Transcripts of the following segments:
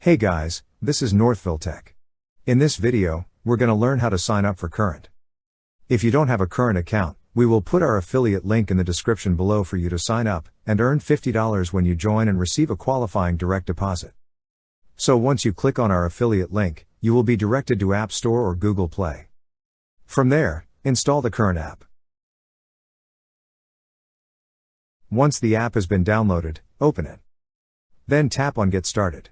Hey guys, this is Northville Tech. In this video, we're going to learn how to sign up for Current. If you don't have a Current account, we will put our affiliate link in the description below for you to sign up and earn $50 when you join and receive a qualifying direct deposit. So once you click on our affiliate link, you will be directed to App Store or Google Play. From there, install the Current app. Once the app has been downloaded, open it. Then tap on Get Started.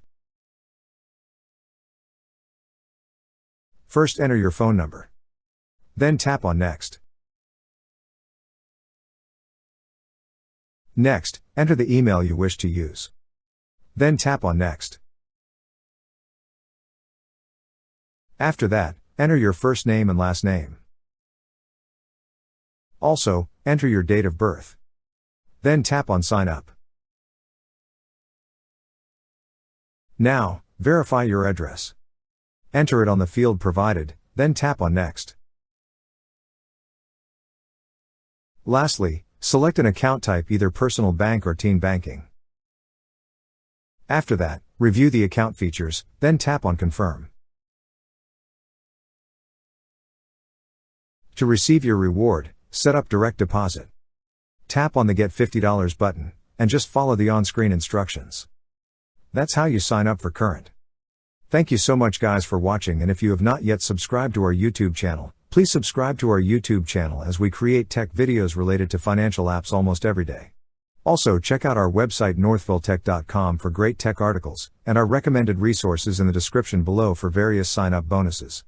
First enter your phone number. Then tap on Next. Next, enter the email you wish to use. Then tap on Next. After that, enter your first name and last name. Also, enter your date of birth. Then tap on Sign Up. Now, verify your address. Enter it on the field provided, then tap on Next. Lastly, select an account type, either personal bank or teen banking. After that, review the account features, then tap on Confirm. To receive your reward, set up direct deposit. Tap on the Get $50 button, and just follow the on-screen instructions. That's how you sign up for Current. Thank you so much guys for watching, and if you have not yet subscribed to our YouTube channel, please subscribe to our YouTube channel as we create tech videos related to financial apps almost every day. Also check out our website northvilletech.com for great tech articles, and our recommended resources in the description below for various sign-up bonuses.